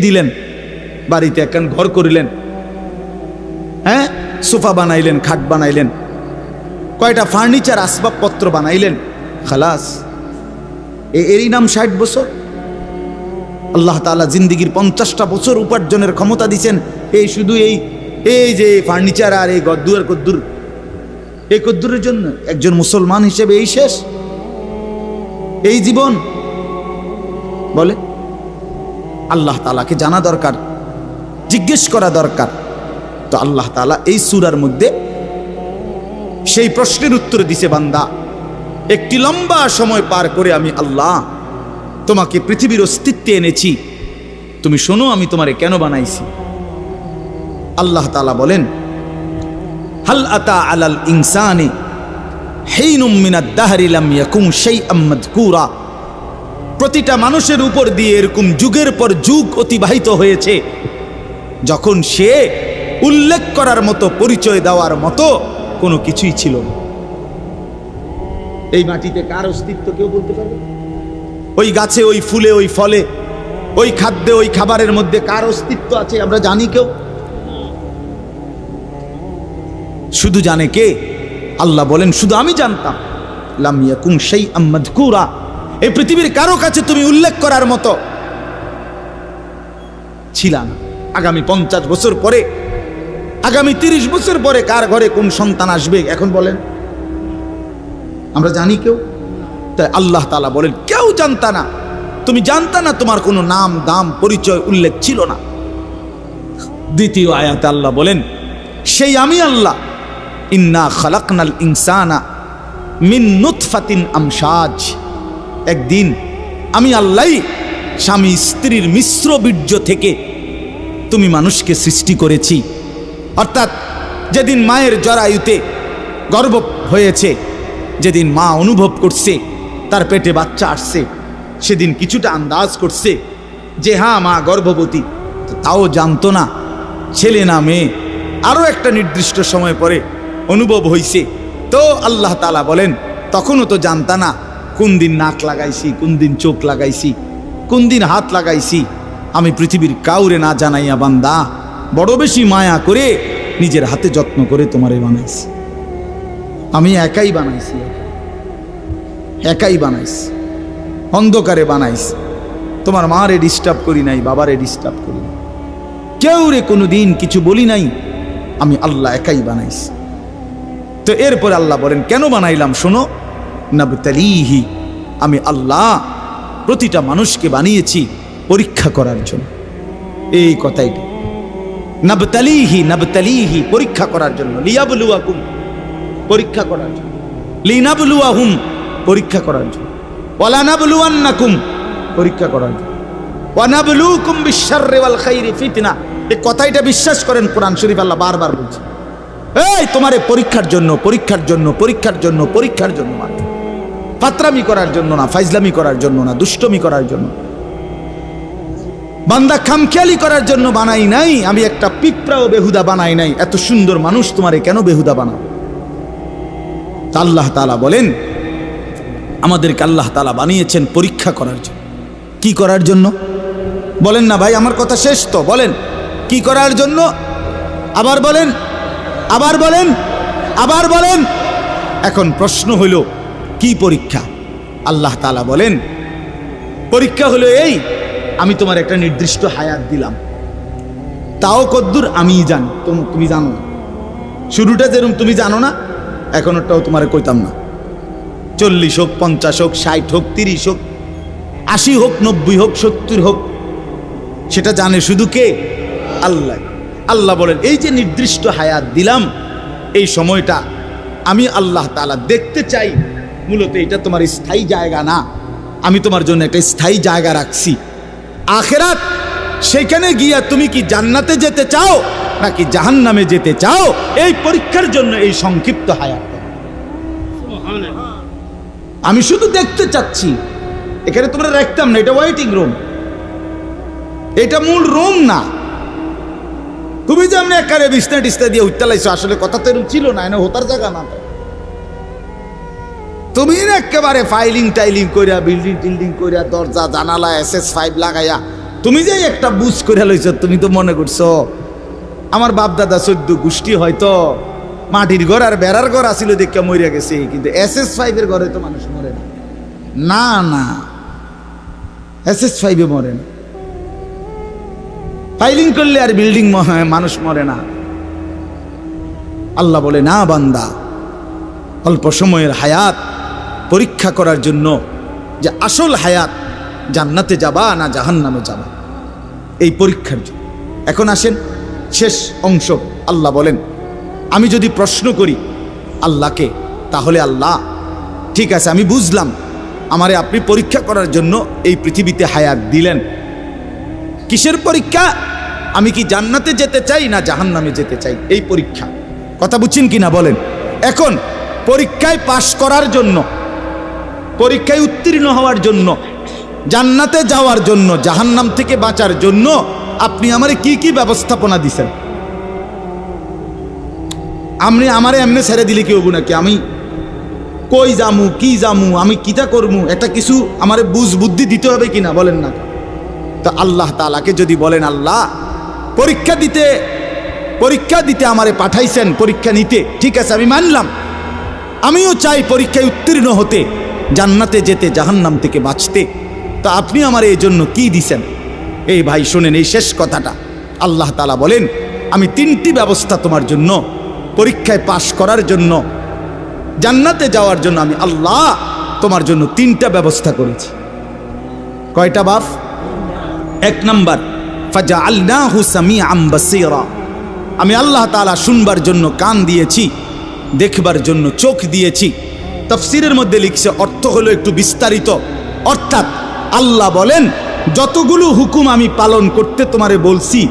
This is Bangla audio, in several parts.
দিলেন, বাড়িতে একখান ঘর করিলেন, হ্যাঁ, সোফা বানাইলেন, খাট বানাইলেন, কয়টা ফার্নিচার আসবাবপত্র বানাইলেন, খালাস। এরই নাম 60 বছর? আল্লাহ তাআলা জিন্দিগির 50টা বছর উপার্জনের ক্ষমতা দিচ্ছেন এই শুধু এই যে ফার্নিচার আর এই গদ্দুর আর কদ্দুর, এই কদ্দুরের জন্য। একজন মুসলমান হিসেবে এই শেষ, এই জীবন? বলে আল্লাহ তাআলাকে জানা দরকার, জিজ্ঞেস করা দরকার। তো আল্লাহ তাআলা এই সূরার মধ্যে সেই প্রশ্নের উত্তর দিছে, বান্দা একটি লম্বা সময় পার করে আমি আল্লাহ তোমাকে পৃথিবীর অস্তিত্বে এনেছি, তুমি শোনো আমি তোমারে কেন বানাইছি। আল্লাহ তাআলা বলেন, হাল আতা আলাল ইনসানি হিনুম মিনাদ দাহরি লাম ইয়াকুন শাইআম মাযকুরা। প্রতিটা মানুষের উপর দিয়ে এরকম যুগের পর যুগ অতিবাহিত হয়েছে যখন সে উল্লেখ করার মতো, পরিচয় দেওয়ার মতো কোনো কিছুই ছিল না। এই মাটিতে কার অস্তিত্ব কেউ বলতে পারবে? ওই গাছে, ওই ফুলে, ওই ফলে, ওই খাদ্যে, ওই খাবারের মধ্যে কার অস্তিত্ব আছে আমরা জানি কেউ? শুধু জানে কে? আল্লাহ বলেন শুধু আমি জানতাম। লাম ইয়াকুন শাইআম মাযকুরা, এই পৃথিবীর কারো কাছে তুমি উল্লেখ করার মতো ছিল না। আগামী 50 বছর পরে, আগামী 30 বছর পরে কার ঘরে কোন সন্তান আসবে এখন বলেন? আমরা জানি কেউ? তাই আল্লাহ তাআলা বলেন কেউ জানতা না, তুমি জানতা না, তোমার কোনো নাম দাম পরিচয় উল্লেখ ছিল না। দ্বিতীয় আয়াতে আল্লাহ বলেন সেই আমি আল্লাহ, ইন্না খালাকনাল ইনসানা মিন নুতফাতিন আমশাজ। একদিন আমি আল্লাহই স্বামী স্ত্রীর মিশ্র বীর্য থেকে তুমি মানুষকে সৃষ্টি করেছি। অর্থাৎ যেদিন মায়ের জরায়ুতে গর্ভ হয়েছে, যেদিন মা অনুভব করছে তার পেটে বাচ্চা আসছে, সেদিন কিছুটা আন্দাজ করছে যে হ্যাঁ মা গর্ভবতী, তাও জানতো না ছেলে না মেয়ে। আরও একটা নির্দিষ্ট সময় পরে অনুভব হইছে। তো আল্লাহ তাআলা বলেন তখনও তো জানতা না কোন দিন নাক লাগাইছি, কোন দিন চোখ লাগাইছি, কোন দিন হাত লাগাইছি। আমি পৃথিবীর কাউরে না জানাইয়া বান্দা বড় বেশি মায়া করে নিজের হাতে যত্ন করে তোমারে বানাইছি। আমি একাই বানাইছি, একাই বানাইছি, অন্ধকারে বানাইছি। তোমার মারে ডিস্টার্ব করি নাই, বাবারে ডিস্টার্ব করি নাই, কেউ রে কোনো দিন কিছু বলি নাই। আমি আল্লাহ একাই বানাইছি। তো এরপরে আল্লাহ বলেন কেন বানাইলাম শোনো, নাবতালিহি, আমি আল্লাহ প্রতিটা মানুষকে বানিয়েছি পরীক্ষা করার জন্য। এই কথাইটা নাবতালিহি, নাবতালিহি পরীক্ষা করার জন্য, লিয়াবলুয়াকুম পরীক্ষা করার জন্য, লিনাবলুয়াহুম পরীক্ষা করার জন্য, ওয়ালা নাবলুয়ান্নাকুম পরীক্ষা করার জন্য, ওয়া নাবলুকুম বিশ-শাররি ওয়াল খাইরি ফিতনা। এই কথাইটা বিশ্বাস করেন, কোরআন শরীফ আল্লাহ বারবার বলছে এই তোমারে পরীক্ষার জন্য, পরীক্ষার জন্য, পরীক্ষার জন্য, পরীক্ষার জন্য, মানে ফাতরামি করার জন্য না, ফাইজলামি করার জন্য না, দুষ্টমি করার জন্য। বান্দা খামখেয়ালি করার জন্য বানাই নাই। আমি একটা পিঁপড়াও বেহুদা বানাই নাই। এত সুন্দর মানুষ তোমারে কেন বেহুদা বানাবো? আল্লাহ তাআলা বলেন আমাদেরকে আল্লাহ তাআলা বানিয়েছেন পরীক্ষা করার জন্য। কি করার জন্য বলেন না ভাই? আমার কথা শেষ তো, বলেন কি করার জন্য? আবার বলেন, আবার বলেন, আবার বলেন। এখন প্রশ্ন হইল কি পরীক্ষা? আল্লাহ তাআলা বলেন পরীক্ষা হলো এই, আমি তোমার একটা নির্দিষ্ট হায়াত দিলাম, তাও কদ্দুর আমি জানি, তুমি জানো না। শুরুটা যেরকম তুমি জানো না, এখনটাও তোমারে কইতাম না। 40 হোক, 50 হোক, 60 হোক, 30 হোক, 80 হোক, 90 হোক, 70 হোক, সেটা জানে শুধু কে? আল্লাহ। আল্লাহ বলেন এই যে নির্দিষ্ট হায়াত দিলাম, এই সময়টা আমি আল্লাহ তাআলা দেখতে চাই। মূলত এটা তোমার স্থায়ী জায়গা না, আমি তোমার জন্য একটা স্থায়ী জায়গা রাখছি আখিরাত। সেখানে গিয়া তুমি কি জান্নাতে যেতে চাও নাকি জাহান্নামে যেতে চাও, এই পরীক্ষার জন্য এই সংক্ষিপ্ত হায়াত। আমি শুধু দেখতে চাচ্ছি। এখানে তোমরা রাখতাম না, এটা ওয়েটিং রুম, এটা মূল রুম না। তুমি যে আমি একারে বিছনা টিস্তা দিয়ে উঠতে লাইছো, আসলে কথা তো এরকম ছিল না, এনে হতার জায়গা না। তুমি একেবারে ফাইলিং টাইলিং কইরা, বিল্ডিং টিল্ডিং কইরা, দরজা জানালা SS5 লাগাইয়া তুমি যে একটা বুঝ করে লইছ, তুমি তো মনে করছো আমার বাপ দাদা 14 গোষ্ঠী হয়তো মাটির ঘর আর বেড়ার ঘর আসিল দেখে মরিয়া গেছে, কিন্তু SS5 এর ঘরে তো মানুষ মরে না। না না, SS5 মরে না। ফাইলিং করলে আর বিল্ডিং মানুষ মরে না। আল্লাহ বলে, না বান্দা, অল্প সময়ের হায়াত পরীক্ষা করার জন্য, যে আসল হায়াত জান্নাতে যাবা না জাহান্নামে যাবা, এই পরীক্ষার জন্য। এখন আসেন শেষ অংশ। আল্লাহ বলেন, আমি যদি প্রশ্ন করি আল্লাহকে, তাহলে আল্লাহ ঠিক আছে আমি বুঝলাম, আমারে আপনি পরীক্ষা করার জন্য এই পৃথিবীতে হায়াত দিলেন। কিসের পরীক্ষা? আমি কি জান্নাতে যেতে চাই না জাহান্নামে যেতে চাই, এই পরীক্ষা। কথা বুঝছেন কিনা বলেন। এখন পরীক্ষায় পাশ করার জন্য, পরীক্ষায় উত্তীর্ণ হওয়ার জন্য, জান্নাতে যাওয়ার জন্য, জাহান্নাম থেকে বাঁচার জন্য আপনি আমারে কি কি ব্যবস্থাপনা দিছেন? আপনি আমারে এমনি ছেড়ে দিলে কি হবো নাকি? আমি কই যামু, কি যামু, আমি কিটা করমু, এটা কিছু আমারে বুঝ বুদ্ধি দিতে হবে কিনা বলেন না। তো আল্লাহ তাআলাকে যদি বলেন, আল্লাহ পরীক্ষা দিতে আমারে পাঠাইছেন, পরীক্ষা নিতে, ঠিক আছে আমি মানলাম, আমিও চাই পরীক্ষায় উত্তীর্ণ হতে, জান্নাতে যেতে, জাহান্নাম থেকে বাঁচতে। তো আপনি আমার এই জন্য কি দিছেন? এই ভাই শোনেন এই শেষ কথাটা। আল্লাহ তাআলা বলেন, আমি 3টি ব্যবস্থা তোমার জন্য, পরীক্ষায় পাশ করার জন্য, জান্নাতে যাওয়ার জন্য আমি আল্লাহ তোমার জন্য 3টা ব্যবস্থা করেছি। কয়টা বাপ? 1 নাম্বার, ফাজআলনাহু সামিআম বাসীরা, আমি আল্লাহ তাআলা শুনবার জন্য কান দিয়েছি, দেখবার জন্য চোখ দিয়েছি। তাফসীরের মধ্যে লিখছে, অর্থ হলো একটু বিস্তারিত, অর্থাৎ আল্লাহ বলেন যতগুলো হুকুম আমি পালন করতে তোমারে বলছি,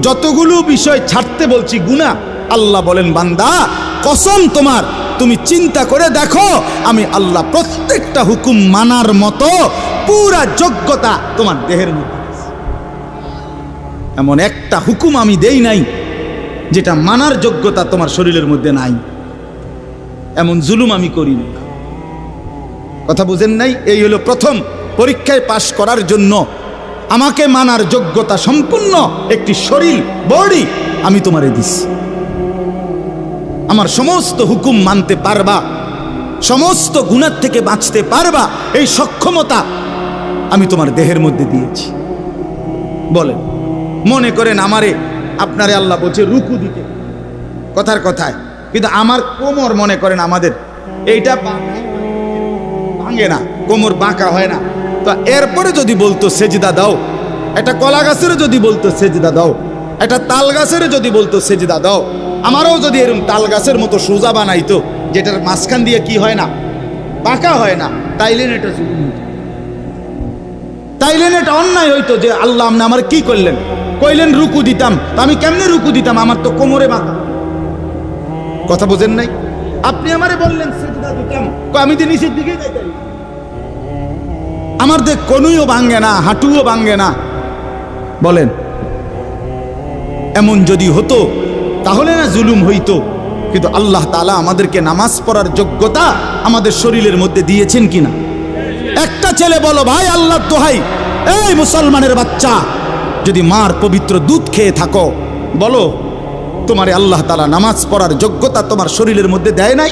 যতগুলো বিষয় ছাড়তে বলছি গুনাহ, আল্লাহ বলেন বান্দা কসম তোমার, তুমি চিন্তা করে দেখো আমি আল্লাহ প্রত্যেকটা হুকুম মানার মতো পুরা যোগ্যতা তোমার দেহের মধ্যে। এমন একটা হুকুম আমি দেই নাই যেটা মানার যোগ্যতা তোমার শরীরের মধ্যে নাই, এমন জুলুম আমি করি না। কথা বুঝেন নাই? এই হলো প্রথম, পরীক্ষায় পাশ করার জন্য আমাকে মানার যোগ্যতা সম্পূর্ণ একটি শরীর, বডি আমি তোমারে দিছি। আমার সমস্ত হুকুম মানতে পারবা, সমস্ত গুনাহ থেকে বাঁচতে পারবা, এই সক্ষমতা আমি তোমার দেহের মধ্যে দিয়েছি। বলেন, মনে করেন আমারে আপনারে আল্লাহ বলছে রুকু দিতে, কথার কথায়, কিন্তু আমার কোমর মনে করেন আমাদের এইটা ভাঙে না, কোমর বাঁকা হয় না, তো এরপরে যদি বলতো সেজদা দাও, একটা কলা গাছেরও যদি বলতো সেজদা দাও, একটা তাল গাছেরও যদি বলতো সেজদা দাও, আমারও যদি এরকম তাল গাছের মতো সোজা বানাইতো, যেটার মাঝখান দিয়ে কি হয় না, বাঁকা হয় না, তাইলেন এটা জুলুম হইতো, তাইলেন এটা অন্যায় হইতো। যে আল্লাহ আপনি আমার কি করলেন, কইলেন রুকু দিতাম, তো আমি কেমনে রুকু দিতাম, আমার তো কোমরে বাঁকা। কথা বোঝেন নাই? আপনি আমারে বললেন সেজদা দিতাম, আমি তো নিচের দিকে যাইতাম, আমার দেখ কোনুইও ভাঙ্গে না, হাঁটুও ভাঙ্গে না। বলেন, এমন যদি হতো তাহলে না জুলুম হইতো। কিন্তু আল্লাহ তাআলা আমাদেরকে নামাজ পড়ার যোগ্যতা আমাদের শরীরের মধ্যে দিয়েছেন কিনা? একটা ছেলে বলো ভাই আল্লাহর দোহাই, এই মুসলমানের বাচ্চা, যদি মার পবিত্র দুধ খেয়ে থাকো, বলো তোমারে আল্লাহ তাআলা নামাজ পড়ার যোগ্যতা তোমার শরীরের মধ্যে দেয় নাই?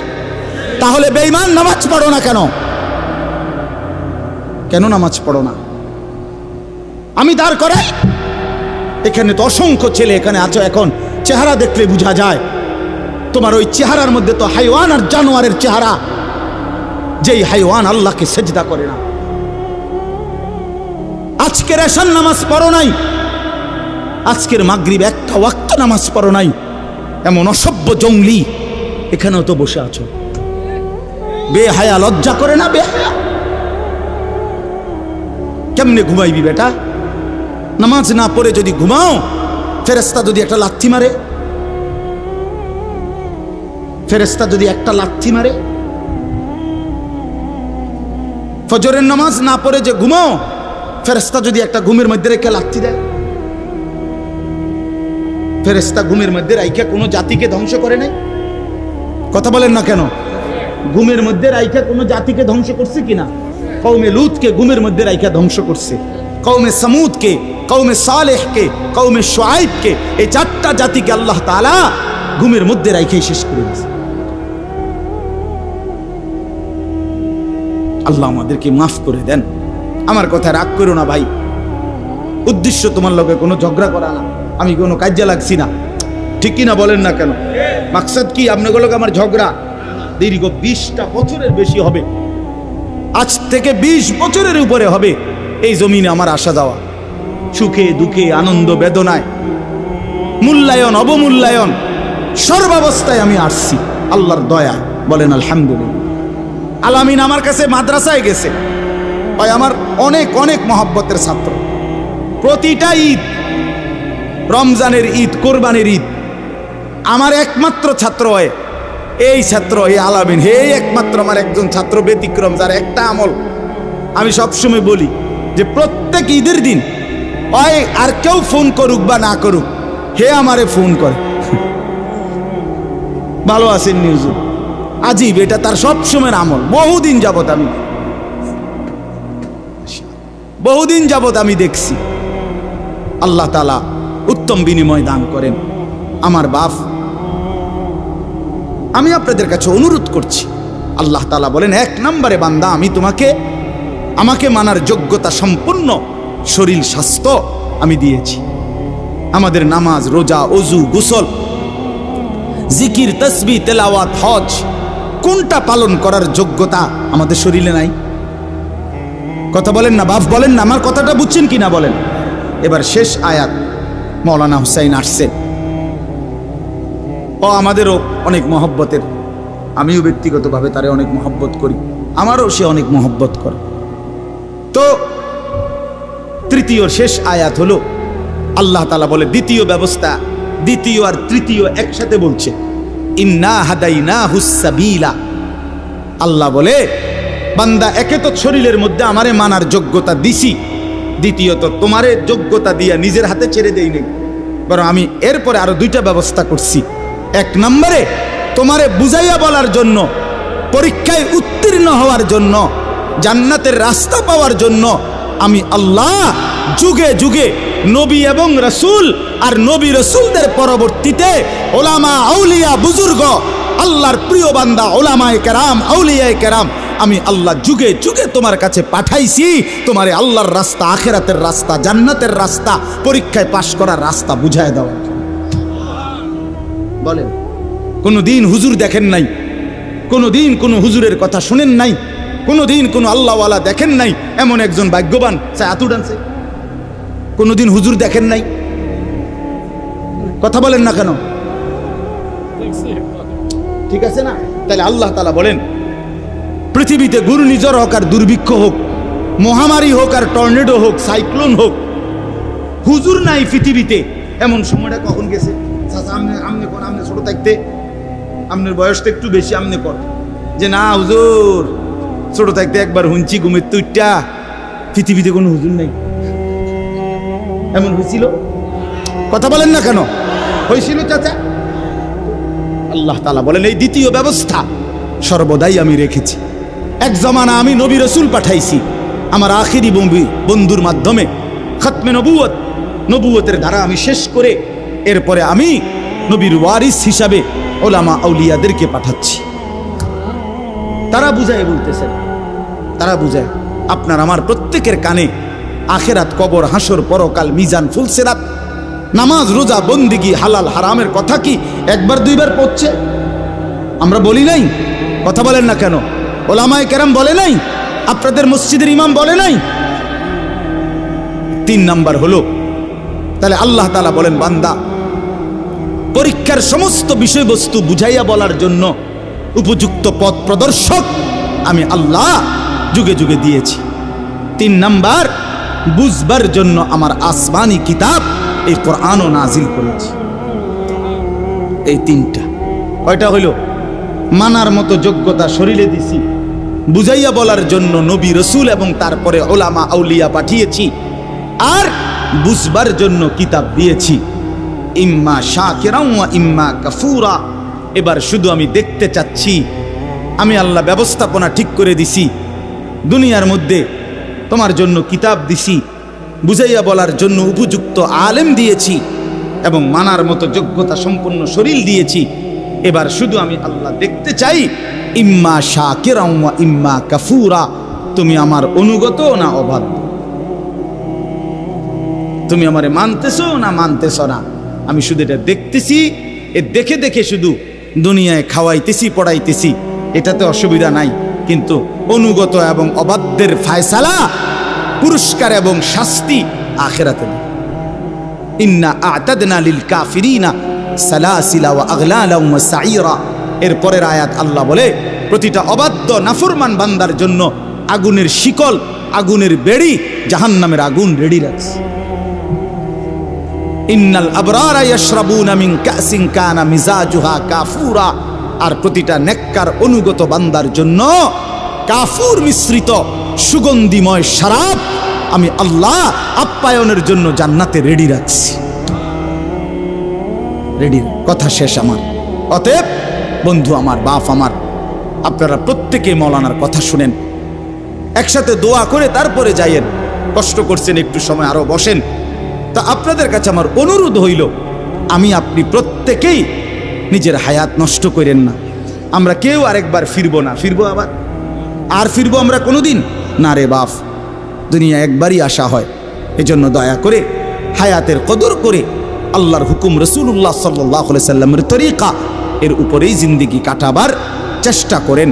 তাহলে বেঈমান নামাজ পড়ো না কেন? কেন নামাজ পড়ো না? আমি দাঁড় করাই, এখানে তো অসংখ্য ছেলে এখানে আছো, এখন চেহারা দেখলে বোঝা যায় তোমার ওই চেহারার মধ্যে তো হাইওয়ান আর জানোয়ারের চেহারা, যেই হাইওয়ান আল্লাহকে সেজদা করে না। আজকের এশার নামাজ পড়ো নাই, আজকের মাগরিব একটা ওয়াক্ত নামাজ পড়ো নাই, এমন অসভ্য জঙ্গলি এখানেও তো বসে আছো। বেহায়া, লজ্জা করে না? বেহায়া কেমনে ঘুমাইবি বেটা? নামাজ না পড়ে যদি ঘুমাও, ফেরেশতা যদি একটা লাথি মারে, ফেরেশতা যদি একটা লাথি মারে, ফজরের নামাজ না পড়ে যে ঘুমাও, ফেরেশতা যদি একটা ঘুমের মধ্যে রেখে লাথি দেয়, ফেরেশতা ঘুমের মধ্যে রাইখা কোনো জাতিকে ধ্বংস করে নাই? কথা বলেন না কেন? ঘুমের মধ্যে রাইখা কোনো জাতিকে ধ্বংস করছে কিনা? কওমে লুতকে ঘুমের মধ্যে রাইখা ধ্বংস করছে, কওমে সামুদকে কওমে সালেহকে, কওমে শুআইবকে, এই 4টা জাতিকে আল্লাহ তাআলা ঘুমের মধ্যে রাইখেই শেষ করে দিয়েছে। আল্লাহ আমাদেরকে মাফ করে দেন। আমার কথা রাগ করো না ভাই, উদ্দেশ্য তোমার লগে কোনো ঝগড়া করা না, আমি কোনো কাজে লাগছি না, ঠিক কি না বলেন না কেন? মাকসাদ কি আপনাদের লগে আমার ঝগড়া? দীর্ঘ 20টা বছরের বেশি হবে, আজ থেকে 20 বছরের উপরে হবে এই জমিনে আমার আসা যাওয়া, সুখে দুঃখে আনন্দ বেদনায়, মূল্যায়ন অবমূল্যায়ন, সর্বাবস্থায় আমি আসছি আল্লাহর দয়া। বলেন আলহামদুলিল্লাহ। আলামিন আমার কাছে মাদ্রাসায় গেছে, ভাই আমার অনেক অনেক মহব্বতের ছাত্র। প্রতিটা ঈদ, রমজানের ঈদ, কোরবানির ঈদ, আমার একমাত্র ছাত্র হয় এই ছাত্র, এই আলামিন, হে একমাত্র আমার একজন ছাত্র ব্যতিক্রম, যার একটা আমল আমি সবসময় বলি যে প্রত্যেক ঈদের দিন ওই আর কেউ ফোন করুক বা না করুক, হে আমারে ফোন করে, ভালো আছেন নিউজ। আজীব, এটা তার সবসময়ের আমল। বহুদিন যাবত আমি দেখছি। আল্লাহ তাআলা উত্তম বিনিময় দান করেন। আমার বাপ, আমি আপনাদের কাছে অনুরোধ করছি, আল্লাহ তাআলা বলেন 1 নম্বরে বান্দা আমি তোমাকে আমাকে মানার যোগ্যতা সম্পূর্ণ শরীর স্বাস্থ্য আমি দিয়েছি। আমাদের নামাজ, রোজা, ওযু, গোসল, জিকির, তাসবিহ, তেলাওয়াত, হজ, কোনটা পালন করার যোগ্যতা আমাদের শরীরে নাই? কথা বলেন না বাপ, বলেন না, আমার কথাটা বুঝছেন কিনা বলেন। এবার শেষ আয়াত, মাওলানা হুসাইন আসছেন, ও আমাদেরও অনেক মহব্বতের, আমিও ব্যক্তিগতভাবে তারে অনেক মহব্বত করি, আমারও সে অনেক মহব্বত করে। তো তৃতীয় শেষ আয়াত হলো আল্লাহ তাআলা বলে দ্বিতীয় ব্যবস্থা, দ্বিতীয় আর তৃতীয় একসাথে বলছে, ইন্না হাদাইনাহুস সাবিলা। আল্লাহ বলে বান্দা একে তো শরীরের মধ্যে আমারে মানার যোগ্যতা দিছি, দ্বিতীয়ত তোমারে যোগ্যতা দিয়া নিজের হাতে ছেড়ে দেই নাই, বরং আমি এরপরে আরো 2টা ব্যবস্থা করছি। 1 নম্বরে তোমারে বুঝাইয়া বলার জন্য, পরীক্ষায় উত্তীর্ণ হওয়ার জন্য, জান্নাতের রাস্তা পাওয়ার জন্য আমি আল্লাহ যুগে যুগে নবী এবং রাসূল আর নবী রাসূলদের পরবর্তীতে ওলামা, আউলিয়া, বুজুর্গ, আল্লাহর প্রিয় বান্দা, ওলামায়ে কেরাম, আউলিয়ায়ে কেরাম, আমি আল্লাহ যুগে যুগে তোমার কাছে পাঠাইছি তোমারে আল্লাহর রাস্তা, আখিরাতের রাস্তা, জান্নাতের রাস্তা, পরীক্ষায় পাশ করার রাস্তা বুঝায় দেওয়ার জন্য। বলেন, কোনদিন হুজুর দেখেন নাই? কোনদিন কোন হুজুরের কথা শুনেন নাই? কোনদিন কোন আল্লাহওয়ালা দেখেন নাই? এমন একজন ভাগ্যবান আতু ডান্সে কোনদিন হুজুর দেখেন নাই? কথা বলেন না কেন? ঠিক আছে না? তাহলে আল্লাহ তাআলা বলেন পৃথিবীতে ঘূর্ণিঝড় হোক আর দুর্ভিক্ষ হোক, মহামারী হোক আর টর্নেডো হোক, সাইক্লোন হোক, হুজুর নাই পৃথিবীতে, এমন সময়টা কখন গেছে? আমনে ছোট থাকতে, আপনার বয়সটা একটু বেশি, আমনে কর যে না হুজুর, ছোট থাকতে একবার হুঁচি ঘুমের তুইটা, পৃথিবীতে কোনো হুজুর নাই, এমন হয়েছিল? কথা বলেন না কেন? হয়েছিল চাচা? আল্লাহ তাআলা বলেন এই দ্বিতীয় ব্যবস্থা সর্বদাই আমি রেখেছি। এক জমানা আমি নবী রাসূল পাঠাইছি আমার আখিরি বন্ধুর মাধ্যমে, খতমে নবুয়ত, নবুয়তের ধারা আমি শেষ করে এরপরে আমি নবীর ওয়ারিস হিসাবে ওলামা আউলিয়াদেরকে পাঠাচ্ছি। তারা বুঝায় বলতেছেন, তারা বুঝায়। আপনার আমার প্রত্যেকের কানে আখেরাত, কবর, হাসর, পরকাল, মিজান, ফুলসিরাত, নামাজ, রোজা, বন্দিগি, হালাল হারামের কথা কি 1বার 2বার পড়ছে? আমরা বলি নাই? কথা বলেন না কেন? ওলামায়ে কেরাম বলে নাই? আপনাদের মসজিদের ইমাম বলে নাই? 3 নাম্বার হলো, তাহলে আল্লাহ তাআলা বলেন বান্দা পরীক্ষার সমস্ত বিষয়বস্তু বুঝাইয়া বলার জন্য উপযুক্ত পথ প্রদর্শক আমি আল্লাহ যুগে যুগে দিয়েছি। 3 নাম্বার, বুঝবার জন্য আমার আসমানি কিতাব এই কোরআনও নাজিল করেছি। এই 3টা কয়টা হইল? মানার মতো যোগ্যতা শরীরে দিছি, বুঝাইয়া বলার জন্য নবী রাসূল এবং তারপরে ওলামা আউলিয়া পাঠিয়েছি, আর বুঝবার জন্য কিতাব দিয়েছি। ইম্মা শাকিরান ওয়া ইম্মা কাফুরা। এবার শুধু আমি দেখতে চাচ্ছি, আমি আল্লাহ ব্যবস্থাপনা ঠিক করে দিছি, দুনিয়ার মধ্যে তোমার জন্য কিতাব দিছি, বুঝাইয়া বলার জন্য উপযুক্ত আলেম দিয়েছি এবং মানার মতো যোগ্যতা সম্পন্ন শরীর দিয়েছি। এবার শুধু আমি আল্লাহ দেখতে চাই, ইম্মা শাকিরাম ওয়া ইম্মা কাফুরা, তুমি আমার অনুগত না অবাধ্য, তুমি আমারে মানতেছো না মানতেছো না। আমি শুধু এটা দেখতেছি, এ দেখে দেখে শুধু দুনিয়ায় খাওয়াইতেছি পড়াইতেছি, এটাতে অসুবিধা নাই, কিন্তু অনুগত এবং অবাধ্যের ফায়সালা, পুরস্কার এবং শাস্তি আখিরাতে। ইন্না আ'তাদনা লিল কাফিরিনা সালাসিলা ওয়া আগলালা ওয়া সাইরা। এর পরের আয়াত আল্লাহ বলে, প্রতিটা অবাধ্য নাফরমান বান্দার জন্য আগুনের শিকল, আগুনের বেড়ি, জাহান্নামের আগুন রেডি রাখছে। ইন্নাল আবরারা ইয়াশরাবুনা মিন কাসিন কানা মিজাজুহা কাফুরা। আর প্রতিটা নেককার অনুগত বান্দার জন্য কাফুর মিশ্রিত সুগন্ধিময় শরাব আমি আল্লাহ আপ্যায়নের জন্য জান্নাতে রেডি রাখছি। রেডি, কথা শেষ আমার। অতএব বন্ধু আমার, বাপ আমার, আপনারা প্রত্যেকে মৌলানার কথা শুনেন, একসাথে দোয়া করে তারপরে যাইয়েন। কষ্ট করছেন, একটু সময় আরো বসেন। তা আপনাদের কাছে আমার অনুরোধ হইল, আমি আপনি প্রত্যেকেই নিজের হায়াত নষ্ট করেন না। আমরা কেউ আরেকবার ফিরবো না, ফিরবো আবার আর ফিরবো আমরা কোনোদিন না রে বাপ। দুনিয়া একবারই আসা হয়, এজন্য দয়া করে হায়াতের কদর করে আল্লাহর হুকুম, রাসূলুল্লাহ সাল্লাল্লাহু আলাইহি সাল্লামের তরিকা, এর উপরেই জিন্দেগি কাটাবার চেষ্টা করেন।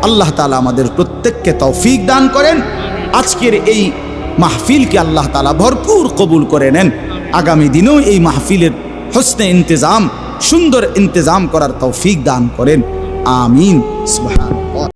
আল্লাহ তাআলা আমাদের প্রত্যেককে তৌফিক দান করেন। আজকের এই মাহফিলকে আল্লাহ তাআলা ভরপুর কবুল করে নেন। আগামী দিনেও এই মাহফিলের হোসনে ইন্তেজাম, সুন্দর ইন্তেজাম করার তৌফিক দান করেন। আমিন। সুবহানাল্লাহ।